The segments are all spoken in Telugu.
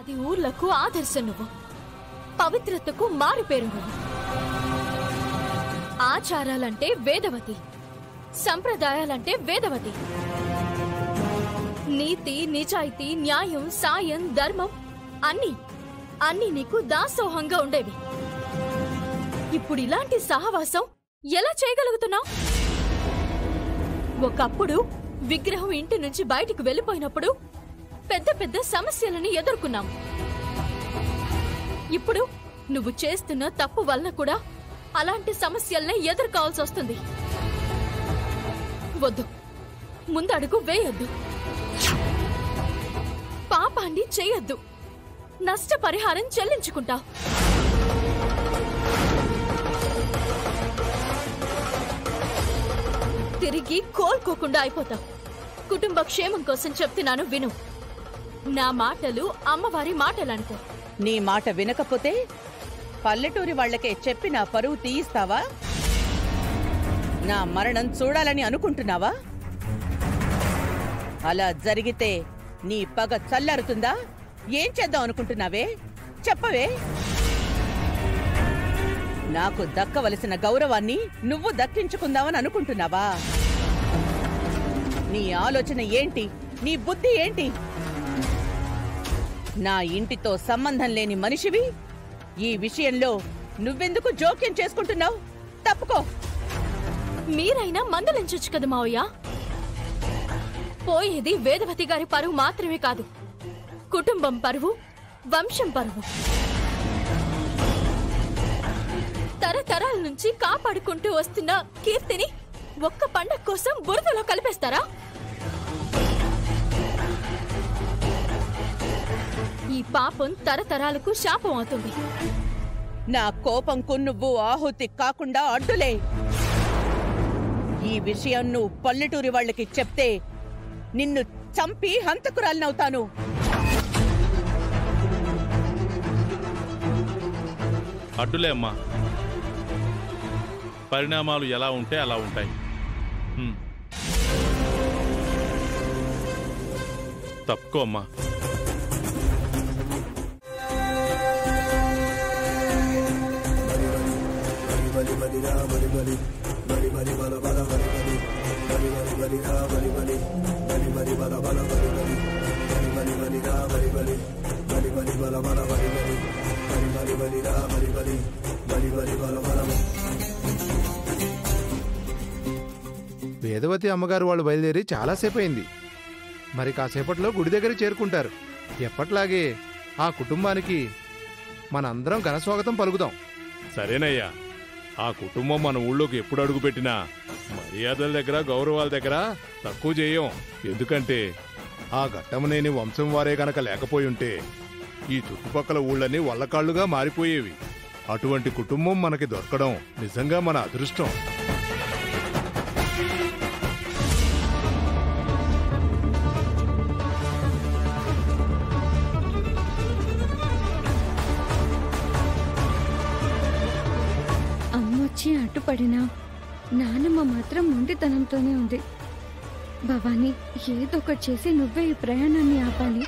10 ఊర్లకు ఆదర్శం నువ్వు, పవిత్రతకు మారుపేరు నువ్వు. ఆచారాలంటే వేదవతి, సంప్రదాయాలంటే వేదవతి. నీతి, నిజాయితీ, న్యాయం, సాయం, ధర్మం అన్నీ నీకు దాసోహంగా ఉండేవి. ఇప్పుడు ఇలాంటి సహవాసం ఎలా చేయగలుగుతున్నావు? ఒకప్పుడు విగ్రహం ఇంటి నుంచి బయటికి వెళ్లిపోయినప్పుడు పెద్ద పెద్ద సమస్యలని ఎదుర్కొన్నాం. ఇప్పుడు నువ్వు చేస్తున్న తప్పు వల్ల కూడా అలాంటి సమస్యల్ని ఎదుర్కోవాల్సి వస్తుంది. వద్దు, ముందడుగు వేయొద్దు, పాపాన్ని చేయొద్దు, నష్టపరిహారం చెల్లించుకుంటావు. తిరిగి కోలుకోకుండా అయిపోతావు. కుటుంబ క్షేమం కోసం చెప్తున్నాను, విను. నా మాటలు అమ్మవారి మాటలనుకో. నీ మాట వినకపోతే పల్లెటూరి వాళ్లకే చెప్పి నా పరువు తీయిస్తావా? నా మరణం చూడాలని అనుకుంటున్నావా? అలా జరిగితే నీ పగ చల్లారుతుందా? ఏం చేద్దాం అనుకుంటున్నావే? చెప్పవే. నాకు దక్కవలసిన గౌరవాన్ని నువ్వు దక్కించుకుందామని అనుకుంటున్నావా? నీ ఆలోచన ఏంటి? నీ బుద్ధి ఏంటి? నా ఇంటితో సంబంధం లేని మనిషివి. ఈ విషయంలో నువ్వెందుకు జోక్యం చేసుకుంటున్నావు? తప్పుకో. మీరైనా మందలించొచ్చు కదా మావయ్య. పోయేది వేదవతి గారి పరువు మాత్రమే కాదు, కుటుంబం పరువు, వంశం పరువు. తరతరాల నుంచి కాపాడుకుంటూ వస్తున్న కీర్తిని ఒక్క పండగ కోసం బురదలో కలిపేస్తారా? ఈ పాపం తరతరాలకు శాపం అవుతుంది. నా కోపంకు నువ్వు ఆహుతి కాకుండా అడ్డులే. ఈ విషయం నువ్వు పల్లెటూరి వాళ్ళకి చెప్తే నిన్ను చంపి హంతకురాలినవుతాను. అడ్డులే అమ్మా, పరిణామాలు ఎలా ఉంటే అలా ఉంటాయి. తప్పుకో అమ్మా. వేదవతి అమ్మగారు వాళ్ళు బయలుదేరి చాలాసేపు అయింది. మరి కాసేపట్లో గుడి దగ్గర చేరుకుంటారు. ఎప్పట్లాగే ఆ కుటుంబానికి మనందరం ఘనస్వాగతం పలుకుదాం. సరేనయ్యా, ఆ కుటుంబం మన ఊళ్ళోకి ఎప్పుడు అడుగుపెట్టినా మర్యాదల దగ్గర, గౌరవాల దగ్గర తక్కువ చేయం. ఎందుకంటే ఆ ఘట్టమనేని వంశం వారే గనక లేకపోయుంటే ఈ చుట్టుపక్కల ఊళ్ళన్నీ వల్లకాళ్లుగా మారిపోయేవి. అటువంటి కుటుంబం మనకి దొరకడం నిజంగా మన అదృష్టం. అమ్మొచ్చి అడ్డుపడినా నానమ్మ మాత్రం మొండితనంతోనే ఉంది. భవానీ, ఏదో ఒకటి చేసి నువ్వే ఈ ప్రయాణాన్ని ఆపాలి.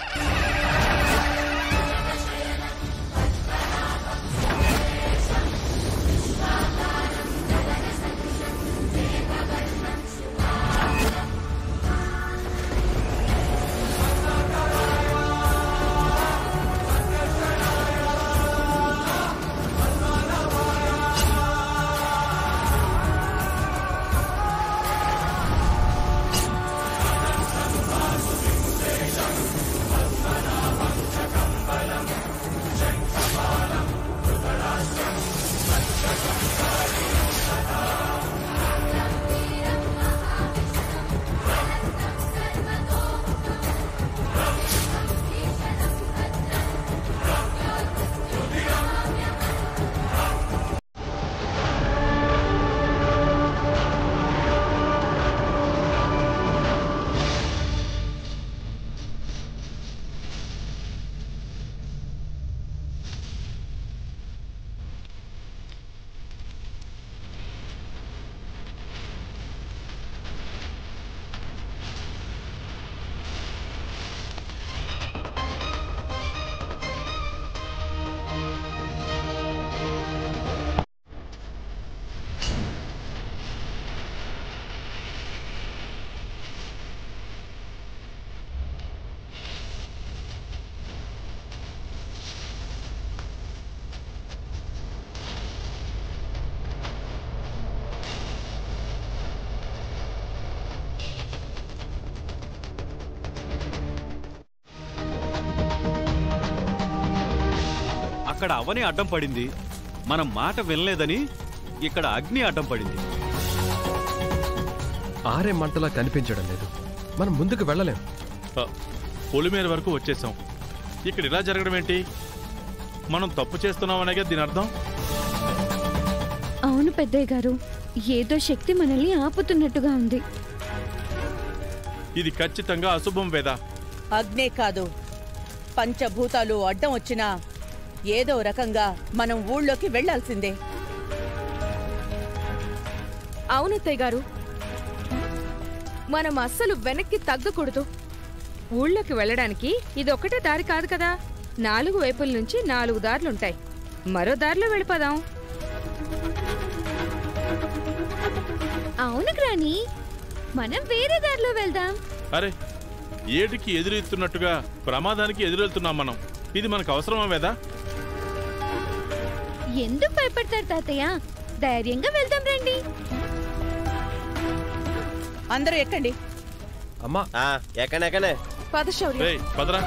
అక్కడ అవని అడ్డం పడింది, మనం మాట వినలేదని ఇక్కడ అగ్ని అడ్డం పడింది. ఆరే మంటలా కనిపించడం లేదు, మనం ముందుకు వెళ్ళలేం. పొలిమేర వరకు వచ్చేసాం, ఇక్కడ ఇలా జరగడం ఏంటి? మనం తప్పు చేస్తున్నామనేగా దీని అర్థం. అవును పెద్దయ్య గారు, ఏదో శక్తి మనల్ని ఆపుతున్నట్టుగా ఉంది. ఇది ఖచ్చితంగా అశుభం వేద. అగ్నే కాదు, పంచభూతాలు అడ్డం వచ్చినా ఏదో రకంగా మనం ఊళ్ళోకి వెళ్లాల్సిందే. అవునత్తయ్య గారు, మనం అస్సలు వెనక్కి తగ్గకూడదు. ఊళ్ళోకి వెళ్ళడానికి ఇదొక్కటే దారి కాదు కదా, 4 వైపుల నుంచి 4 దారులుంటాయి. మరో దారిలో వెళ్ళిపోదాం. అవును గ్రాని, మనం వేరే దారిలో వెళ్దాం. అరే, ఏటికి ఎదురెత్తున్నట్టుగా ప్రమాదానికి ఎదురెళ్తున్నాం మనం. ఇది మనకు అవసరమా వేదా? ఎందుకు భయపడతారు తాతయ్య? ధైర్యంగా వెళ్దాం రండి. అందరూ ఎక్కండి. అమ్మా ఎక్కనే పద శౌర్య. పదరా.